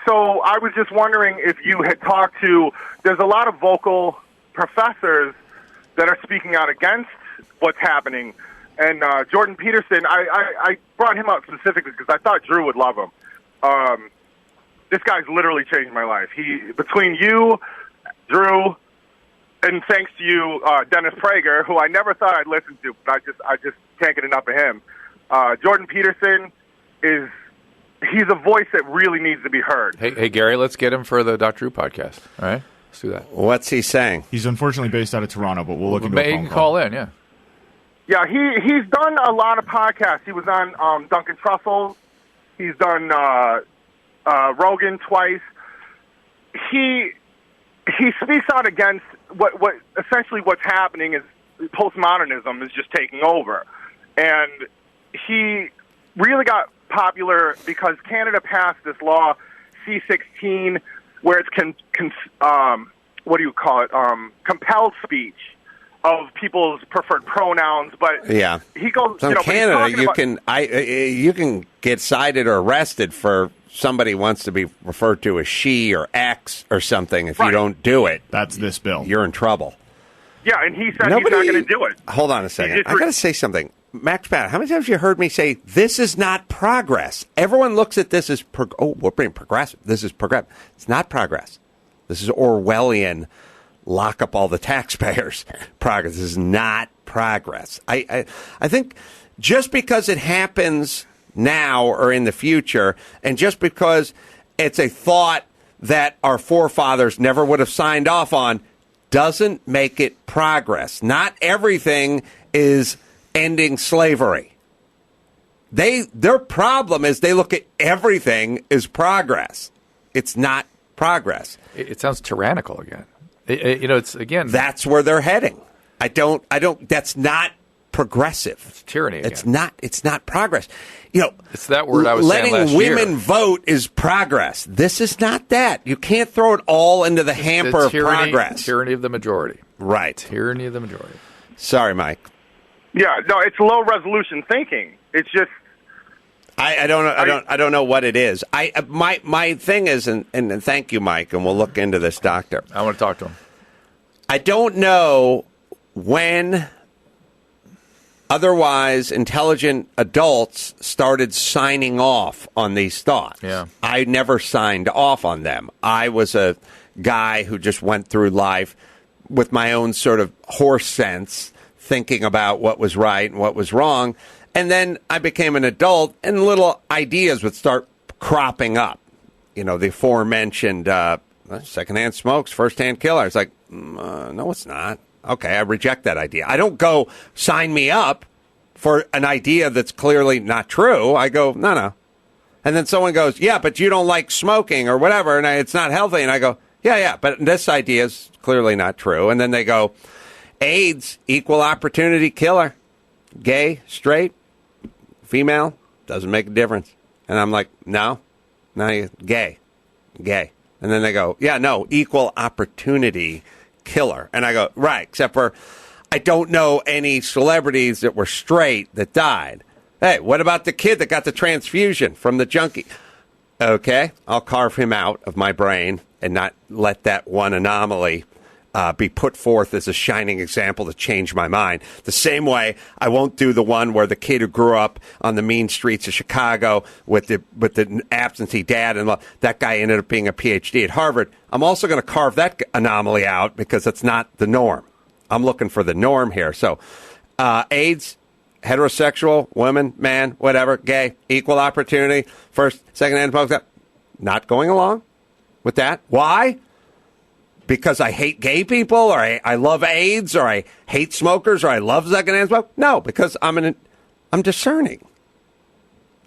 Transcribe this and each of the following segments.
So I was just wondering if you had talked to, there's a lot of vocal professors that are speaking out against what's happening. And Jordan Peterson, I brought him up specifically because I thought Drew would love him. This guy's literally changed my life. Between you, Drew, and thanks to you, Dennis Prager, who I never thought I'd listen to, but I just can't get enough of him. Jordan Peterson he's a voice that really needs to be heard. Hey, Gary, let's get him for the Dr. Drew podcast. All right, let's do that. What's he saying? He's unfortunately based out of Toronto, but we'll look into a phone He can call in, yeah. Yeah, he's done a lot of podcasts. He was on Duncan Trussell. He's done Rogan twice. He speaks out against what essentially what's happening is postmodernism is just taking over. And he really got popular because Canada passed this law, C-16, where it's compelled speech of people's preferred pronouns. But yeah, he goes. So in Canada, you can get cited or arrested for somebody wants to be referred to as she or X or something. If you don't do it, that's this bill. You're in trouble. Yeah, and he said he's not going to do it. Hold on a second. I got to say something. Max Pat, how many times have you heard me say, this is not progress? Everyone looks at this as, we're being progressive. This is progressive. It's not progress. This is Orwellian, lock up all the taxpayers progress. This is not progress. I think just because it happens now or in the future, and just because it's a thought that our forefathers never would have signed off on, doesn't make it progress. Not everything is ending slavery. Their problem is they look at everything as progress. It's not progress. It sounds tyrannical again. It's again. That's where they're heading. I don't. That's not progressive. It's tyranny again. It's not progress. It's that word I was saying last year. Letting women vote is progress. This is not that. You can't throw it all into the hamper of progress. Tyranny of the majority. Right. Tyranny of the majority. Sorry, Mike. Yeah, no, it's low resolution thinking. It's just I don't know what it is. My thing is, and thank you, Mike, and we'll look into this doctor. I want to talk to him. I don't know when otherwise intelligent adults started signing off on these thoughts. Yeah. I never signed off on them. I was a guy who just went through life with my own sort of horse sense, thinking about what was right and what was wrong. And then I became an adult, and little ideas would start cropping up. The aforementioned secondhand smokes, first-hand killer. It's like, no, it's not. Okay, I reject that idea. I don't go sign me up for an idea that's clearly not true. I go, no. And then someone goes, yeah, but you don't like smoking or whatever, and it's not healthy. And I go, yeah, but this idea is clearly not true. And then they go, AIDS, equal opportunity killer. Gay, straight, female, doesn't make a difference. And I'm like, no, gay. And then they go, yeah, no, equal opportunity killer. And I go, right, except for I don't know any celebrities that were straight that died. Hey, what about the kid that got the transfusion from the junkie? Okay, I'll carve him out of my brain and not let that one anomaly be put forth as a shining example to change my mind. The same way I won't do the one where the kid who grew up on the mean streets of Chicago with the absentee dad, and that guy ended up being a PhD at Harvard. I'm also going to carve that anomaly out because it's not the norm. I'm looking for the norm here. So AIDS, heterosexual, woman, man, whatever, gay, equal opportunity, first, second-hand smoke, not going along with that. Why? Because I hate gay people, or I love AIDS, or I hate smokers, or I love secondhand smoke? No, because I'm discerning.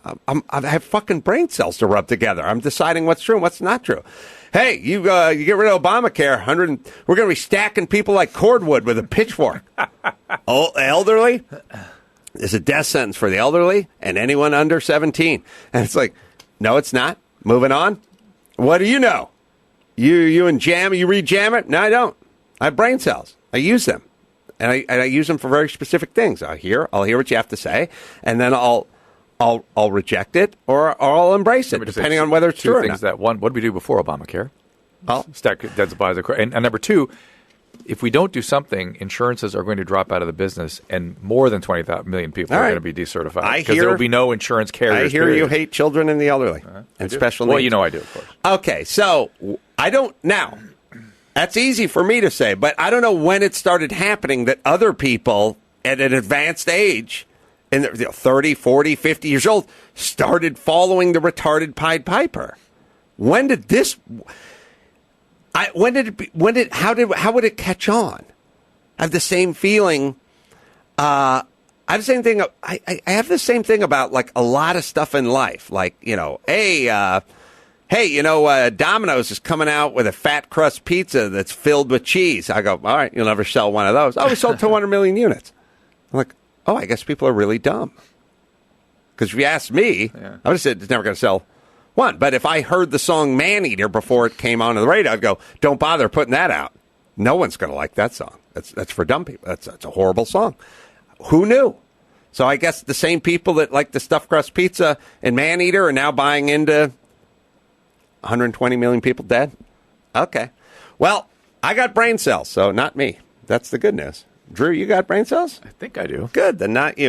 I have fucking brain cells to rub together. I'm deciding what's true and what's not true. Hey, you get rid of Obamacare, we're going to be stacking people like cordwood with a pitchfork. Elderly, there's a death sentence for the elderly and anyone under 17. And it's like, no, it's not. Moving on. What do you know? You and Jam, you read Jammer? No, I don't. I have brain cells. I use them. And I use them for very specific things. I'll hear what you have to say, and then I'll I'll reject it or I'll embrace it, depending on whether it's true or not. That one, what did we do before Obamacare? Oh. Stack dead supplies. And number two, if we don't do something, insurances are going to drop out of the business, and more than 20 million people are going to be decertified because there will be no insurance carriers. I hear you hate children and the elderly and special needs. Well, you know I do, of course. Okay, so I don't now. That's easy for me to say, but I don't know when it started happening that other people at an advanced age, in 30, 40, 50 years old, started following the retarded Pied Piper. When did this? How would it catch on? I have the same feeling. I have the same thing. I have the same thing about like a lot of stuff in life. Like, hey, Domino's is coming out with a fat crust pizza that's filled with cheese. I go, all right, you'll never sell one of those. Oh, we sold 200 million units. I'm like, oh, I guess people are really dumb. Because if you ask me, I would have said it's never going to sell one. But if I heard the song Man-Eater before it came on the radio, I'd go, don't bother putting that out. No one's going to like that song. That's for dumb people. That's a horrible song. Who knew? So I guess the same people that like the stuffed crust pizza and Man-Eater are now buying into 120 million people dead? Okay. Well, I got brain cells, so not me. That's the good news. Drew, you got brain cells? I think I do. Good, then not you.